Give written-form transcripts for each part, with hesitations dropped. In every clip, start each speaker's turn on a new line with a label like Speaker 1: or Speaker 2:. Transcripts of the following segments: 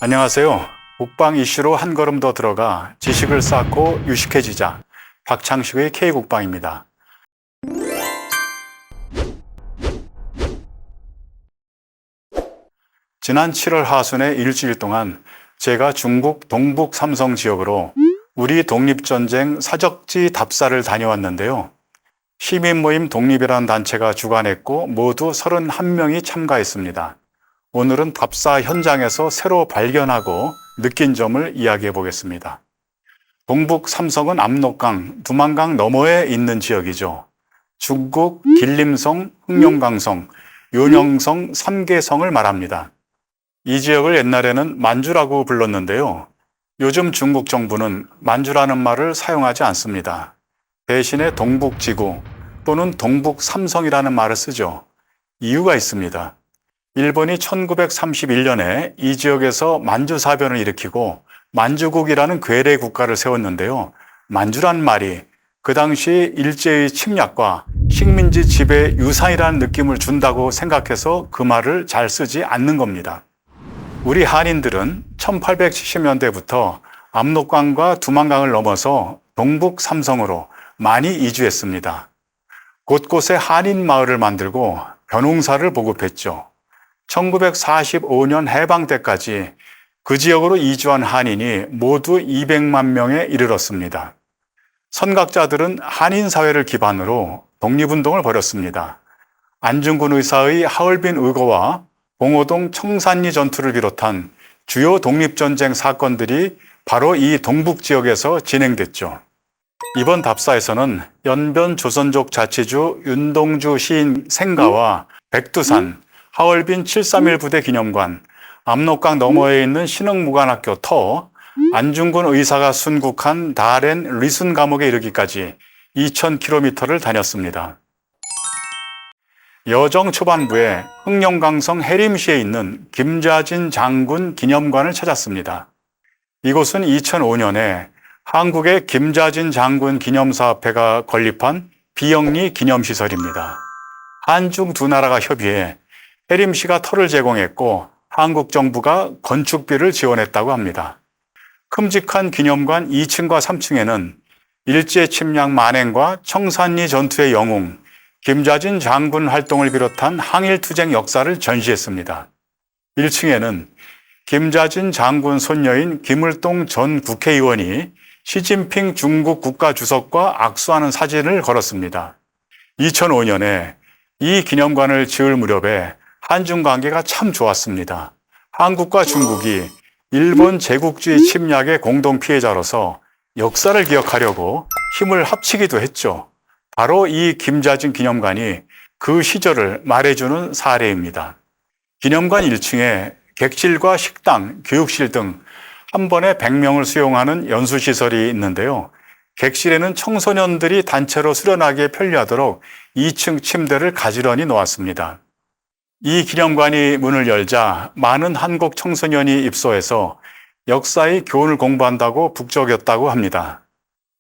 Speaker 1: 안녕하세요. 국방 이슈로 한 걸음 더 들어가 지식을 쌓고 유식해지자. 박창식의 K국방입니다. 지난 7월 하순에 일주일 동안 제가 중국 동북 삼성 지역으로 우리 독립전쟁 사적지 답사를 다녀왔는데요. 시민모임 독립이라는 단체가 주관했고 모두 31명이 참가했습니다. 오늘은 답사 현장에서 새로 발견하고 느낀 점을 이야기해 보겠습니다. 동북 삼성은 압록강, 두만강 너머에 있는 지역이죠. 중국 길림성, 흑룡강성, 요녕성, 삼계성을 말합니다. 이 지역을 옛날에는 만주라고 불렀는데요. 요즘 중국 정부는 만주라는 말을 사용하지 않습니다. 대신에 동북지구 또는 동북삼성이라는 말을 쓰죠. 이유가 있습니다. 일본이 1931년에 이 지역에서 만주사변을 일으키고 만주국이라는 괴뢰 국가를 세웠는데요. 만주란 말이 그 당시 일제의 침략과 식민지 지배 유산이라는 느낌을 준다고 생각해서 그 말을 잘 쓰지 않는 겁니다. 우리 한인들은 1870년대부터 압록강과 두만강을 넘어서 동북 삼성으로 많이 이주했습니다. 곳곳에 한인 마을을 만들고 벼농사를 보급했죠. 1945년 해방 때까지 그 지역으로 이주한 한인이 모두 200만 명에 이르렀습니다. 선각자들은 한인 사회를 기반으로 독립운동을 벌였습니다. 안중근 의사의 하얼빈 의거와 봉오동 청산리 전투를 비롯한 주요 독립전쟁 사건들이 바로 이 동북 지역에서 진행됐죠. 이번 답사에서는 연변 조선족 자치주 윤동주 시인 생가와 백두산, 하얼빈 731 부대 기념관, 압록강 너머에 있는 신흥무관학교 터, 안중근 의사가 순국한 다롄 리순 감옥에 이르기까지 2000km를 다녔습니다. 여정 초반부에 흑룡강성 해림시에 있는 김좌진 장군 기념관을 찾았습니다. 이곳은 2005년에 한국의 김좌진 장군 기념사업회가 건립한 비영리 기념시설입니다. 한중 두 나라가 협의해 해림시가 터를 제공했고 한국 정부가 건축비를 지원했다고 합니다. 큼직한 기념관 2층과 3층에는 일제 침략 만행과 청산리 전투의 영웅, 김좌진 장군 활동을 비롯한 항일투쟁 역사를 전시했습니다. 1층에는 김좌진 장군 손녀인 김을동 전 국회의원이 시진핑 중국 국가주석과 악수하는 사진을 걸었습니다. 2005년에 이 기념관을 지을 무렵에 한중 관계가 참 좋았습니다. 한국과 중국이 일본 제국주의 침략의 공동 피해자로서 역사를 기억하려고 힘을 합치기도 했죠. 바로 이 김좌진 기념관이 그 시절을 말해주는 사례입니다. 기념관 1층에 객실과 식당, 교육실 등 한 번에 100명을 수용하는 연수시설이 있는데요. 객실에는 청소년들이 단체로 수련하기에 편리하도록 2층 침대를 가지런히 놓았습니다. 이 기념관이 문을 열자 많은 한국 청소년이 입소해서 역사의 교훈을 공부한다고 북적였다고 합니다.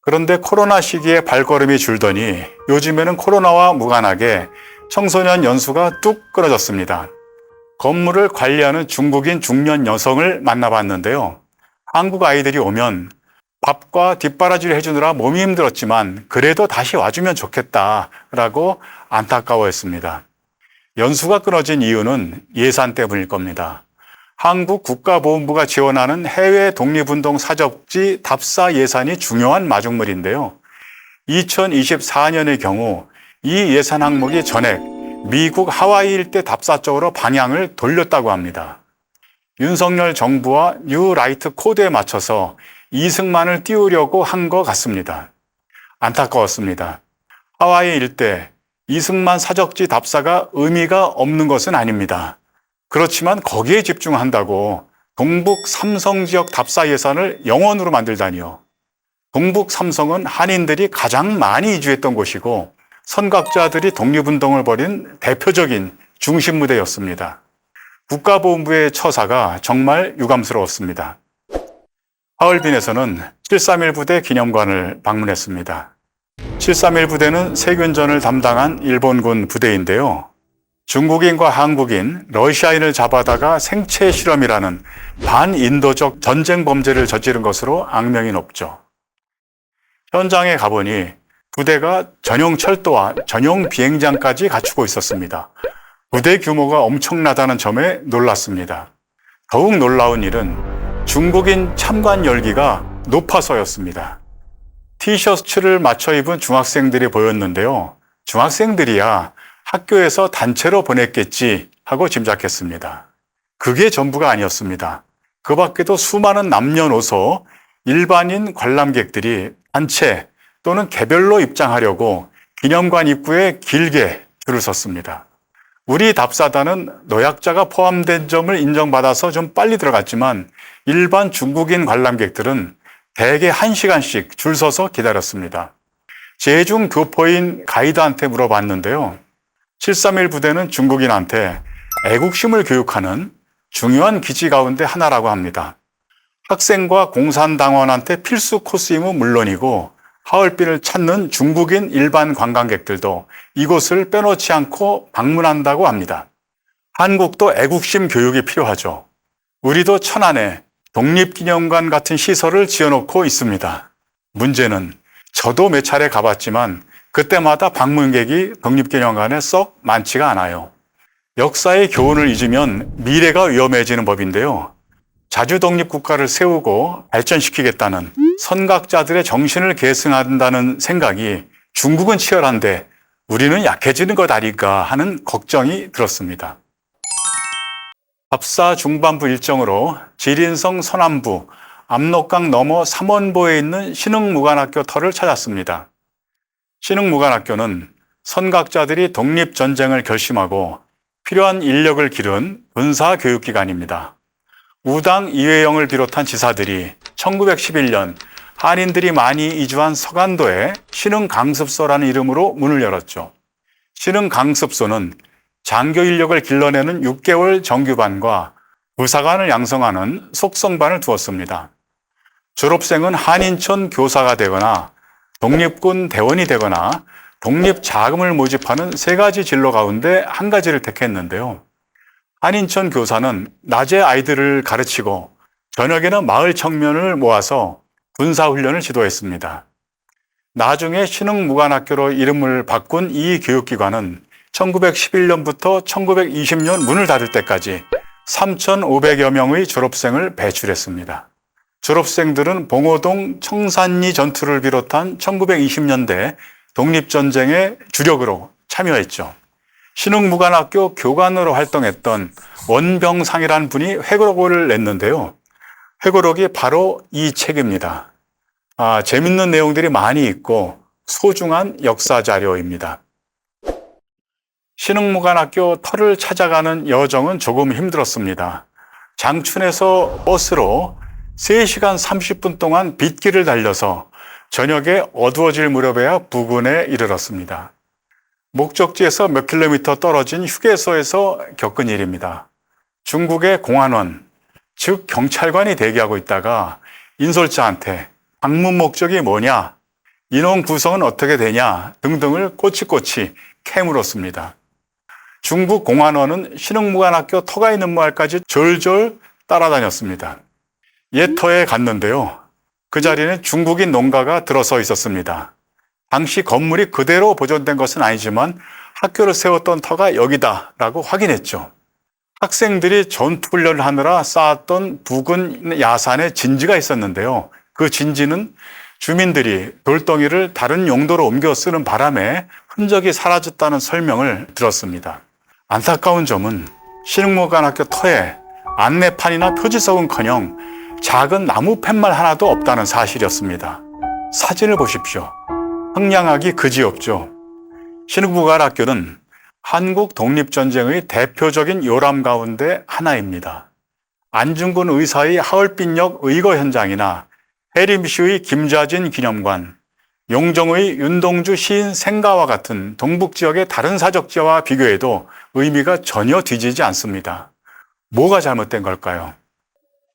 Speaker 1: 그런데 코로나 시기에 발걸음이 줄더니 요즘에는 코로나와 무관하게 청소년 연수가 뚝 끊어졌습니다. 건물을 관리하는 중국인 중년 여성을 만나봤는데요. 한국 아이들이 오면 밥과 뒷바라지를 해주느라 몸이 힘들었지만 그래도 다시 와주면 좋겠다라고 안타까워했습니다. 연수가 끊어진 이유는 예산 때문일 겁니다. 한국 국가보훈부가 지원하는 해외 독립운동 사적지 답사 예산이 중요한 마중물인데요. 2024년의 경우 이 예산 항목이 전액 미국 하와이 일대 답사 쪽으로 방향을 돌렸다고 합니다. 윤석열 정부와 뉴 라이트 코드에 맞춰서 이승만을 띄우려고 한 것 같습니다. 안타까웠습니다. 하와이 일대 이승만 사적지 답사가 의미가 없는 것은 아닙니다. 그렇지만 거기에 집중한다고 동북 삼성 지역 답사 예산을 0원으로 만들다니요. 동북 삼성은 한인들이 가장 많이 이주했던 곳이고 선각자들이 독립운동을 벌인 대표적인 중심 무대였습니다. 국가보훈부의 처사가 정말 유감스러웠습니다. 하얼빈에서는 731 부대 기념관을 방문했습니다. 731 부대는 세균전을 담당한 일본군 부대인데요. 중국인과 한국인, 러시아인을 잡아다가 생체 실험이라는 반인도적 전쟁 범죄를 저지른 것으로 악명이 높죠. 현장에 가보니 부대가 전용 철도와 전용 비행장까지 갖추고 있었습니다. 부대 규모가 엄청나다는 점에 놀랐습니다. 더욱 놀라운 일은 중국인 참관 열기가 높아서였습니다. 티셔츠를 맞춰 입은 중학생들이 보였는데요. 중학생들이야 학교에서 단체로 보냈겠지 하고 짐작했습니다. 그게 전부가 아니었습니다. 그 밖에도 수많은 남녀노소, 일반인 관람객들이 단체 또는 개별로 입장하려고 기념관 입구에 길게 줄을 섰습니다. 우리 답사단은 노약자가 포함된 점을 인정받아서 좀 빨리 들어갔지만 일반 중국인 관람객들은 대개 1시간씩 줄 서서 기다렸습니다. 제중 교포인 가이드한테 물어봤는데요. 731 부대는 중국인한테 애국심을 교육하는 중요한 기지 가운데 하나라고 합니다. 학생과 공산당원한테 필수 코스임은 물론이고 하얼빈을 찾는 중국인 일반 관광객들도 이곳을 빼놓지 않고 방문한다고 합니다. 한국도 애국심 교육이 필요하죠. 우리도 천안에 독립기념관 같은 시설을 지어놓고 있습니다. 문제는 저도 몇 차례 가봤지만 그때마다 방문객이 독립기념관에 썩 많지가 않아요. 역사의 교훈을 잊으면 미래가 위험해지는 법인데요. 자주 독립국가를 세우고 발전시키겠다는 선각자들의 정신을 계승한다는 생각이 중국은 치열한데 우리는 약해지는 것 아닐까 하는 걱정이 들었습니다. 답사 중반부 일정으로 지린성 서남부 압록강 너머 삼원보에 있는 신흥무관학교 터를 찾았습니다. 신흥무관학교는 선각자들이 독립전쟁을 결심하고 필요한 인력을 기른 군사교육기관입니다. 우당 이회영을 비롯한 지사들이 1911년 한인들이 많이 이주한 서간도에 신흥강습소라는 이름으로 문을 열었죠. 신흥강습소는 장교 인력을 길러내는 6개월 정규반과 부사관을 양성하는 속성반을 두었습니다. 졸업생은 한인촌 교사가 되거나 독립군 대원이 되거나 독립자금을 모집하는 3가지 진로 가운데 한 가지를 택했는데요. 한인촌 교사는 낮에 아이들을 가르치고 저녁에는 마을 청년을 모아서 군사훈련을 지도했습니다. 나중에 신흥무관학교로 이름을 바꾼 이 교육기관은 1911년부터 1920년 문을 닫을 때까지 3,500여 명의 졸업생을 배출했습니다. 졸업생들은 봉오동 청산리 전투를 비롯한 1920년대 독립전쟁의 주력으로 참여했죠. 신흥무관학교 교관으로 활동했던 원병상이라는 분이 회고록을 냈는데요. 회고록이 바로 이 책입니다. 재밌는 내용들이 많이 있고 소중한 역사 자료입니다. 신흥무관학교 터를 찾아가는 여정은 조금 힘들었습니다. 장춘에서 버스로 3시간 30분 동안 빗길을 달려서 저녁에 어두워질 무렵에야 부근에 이르렀습니다. 목적지에서 몇 킬로미터 떨어진 휴게소에서 겪은 일입니다. 중국의 공안원, 즉 경찰관이 대기하고 있다가 인솔자한테 방문 목적이 뭐냐, 인원 구성은 어떻게 되냐 등등을 꼬치꼬치 캐물었습니다. 중국 공안원은 신흥무관학교 터가 있는 마을까지 졸졸 따라다녔습니다. 옛 터에 갔는데요. 그 자리는 중국인 농가가 들어서 있었습니다. 당시 건물이 그대로 보존된 것은 아니지만 학교를 세웠던 터가 여기다라고 확인했죠. 학생들이 전투훈련을 하느라 쌓았던 부근 야산에 진지가 있었는데요. 그 진지는 주민들이 돌덩이를 다른 용도로 옮겨 쓰는 바람에 흔적이 사라졌다는 설명을 들었습니다. 안타까운 점은 신흥무관학교 터에 안내판이나 표지석은커녕 작은 나무팻말 하나도 없다는 사실이었습니다. 사진을 보십시오. 황량하기 그지없죠. 신흥무관학교는 한국 독립전쟁의 대표적인 요람 가운데 하나입니다. 안중근 의사의 하얼빈역 의거 현장이나 해림시의 김좌진 기념관, 용정의 윤동주 시인 생가와 같은 동북지역의 다른 사적지와 비교해도 의미가 전혀 뒤지지 않습니다. 뭐가 잘못된 걸까요?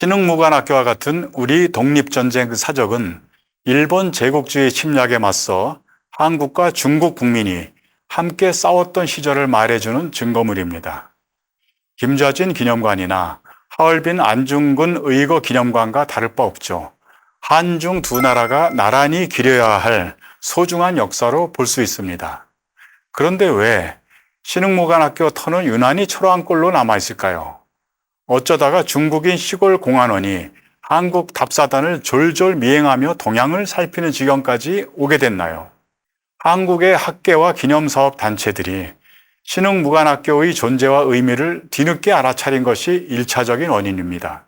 Speaker 1: 신흥무관학교와 같은 우리 독립전쟁 사적은 일본 제국주의 침략에 맞서 한국과 중국 국민이 함께 싸웠던 시절을 말해주는 증거물입니다. 김좌진 기념관이나 하얼빈 안중근 의거 기념관과 다를 바 없죠. 한중 두 나라가 나란히 기려야 할 소중한 역사로 볼 수 있습니다. 그런데 왜 신흥무관학교 터는 유난히 초라한 꼴로 남아있을까요? 어쩌다가 중국인 시골 공안원이 한국 답사단을 졸졸 미행하며 동향을 살피는 지경까지 오게 됐나요? 한국의 학계와 기념사업 단체들이 신흥무관학교의 존재와 의미를 뒤늦게 알아차린 것이 1차적인 원인입니다.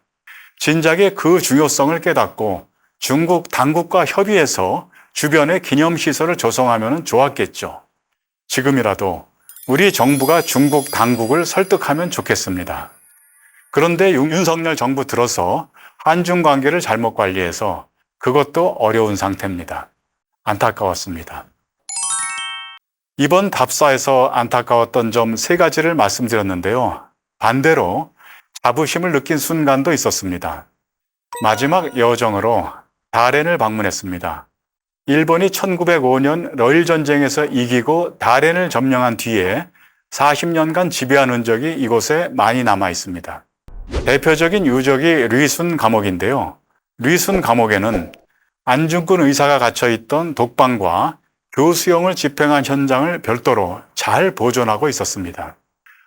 Speaker 1: 진작에 그 중요성을 깨닫고 중국 당국과 협의해서 주변에 기념시설을 조성하면 좋았겠죠. 지금이라도 우리 정부가 중국 당국을 설득하면 좋겠습니다. 그런데 윤석열 정부 들어서 한중 관계를 잘못 관리해서 그것도 어려운 상태입니다. 안타까웠습니다. 이번 답사에서 안타까웠던 점 3가지를 말씀드렸는데요. 반대로 자부심을 느낀 순간도 있었습니다. 마지막 여정으로 다롄을 방문했습니다. 일본이 1905년 러일 전쟁에서 이기고 다롄을 점령한 뒤에 40년간 지배한 흔적이 이곳에 많이 남아 있습니다. 대표적인 유적이 류순 감옥인데요. 류순 감옥에는 안중근 의사가 갇혀있던 독방과 교수형을 집행한 현장을 별도로 잘 보존하고 있었습니다.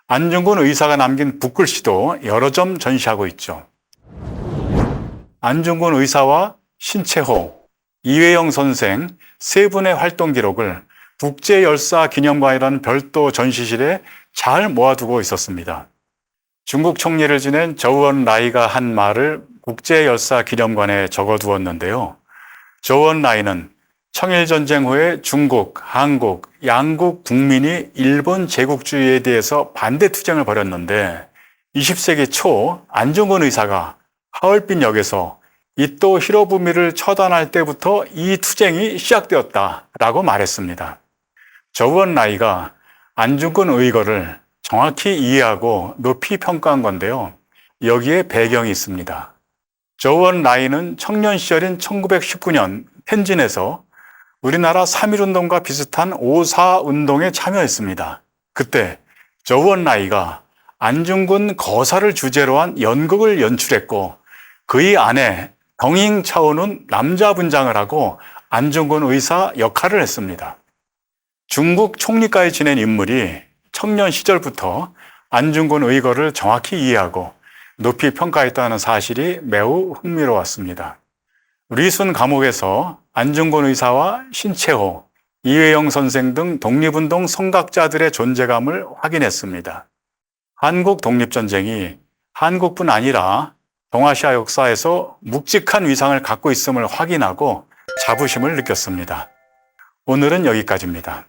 Speaker 1: 안중근 의사가 남긴 붓글씨도 여러 점 전시하고 있죠. 안중근 의사와 신채호, 이회영 선생 3분의 활동 기록을 국제열사기념관이라는 별도 전시실에 잘 모아두고 있었습니다. 중국 총리를 지낸 저우원 라이가 한 말을 국제열사기념관에 적어두었는데요. 저우원 라이는 청일전쟁 후에 중국, 한국, 양국 국민이 일본 제국주의에 대해서 반대 투쟁을 벌였는데 20세기 초 안중근 의사가 하얼빈역에서 이토 히로부미를 처단할 때부터 이 투쟁이 시작되었다라고 말했습니다. 저우원 라이가 안중근 의거를 정확히 이해하고 높이 평가한 건데요. 여기에 배경이 있습니다. 저우원 라이는 청년 시절인 1919년 텐진에서 우리나라 3.1운동과 비슷한 5.4운동에 참여했습니다. 그때 저우원 라이가 안중근 거사를 주제로 한 연극을 연출했고 그의 아내 덩잉차오는 남자 분장을 하고 안중근 의사 역할을 했습니다. 중국 총리까지 지낸 인물이 청년 시절부터 안중근 의거를 정확히 이해하고 높이 평가했다는 사실이 매우 흥미로웠습니다. 류순 감옥에서 안중근 의사와 신채호, 이회영 선생 등 독립운동 선각자들의 존재감을 확인했습니다. 한국 독립전쟁이 한국뿐 아니라 동아시아 역사에서 묵직한 위상을 갖고 있음을 확인하고 자부심을 느꼈습니다. 오늘은 여기까지입니다.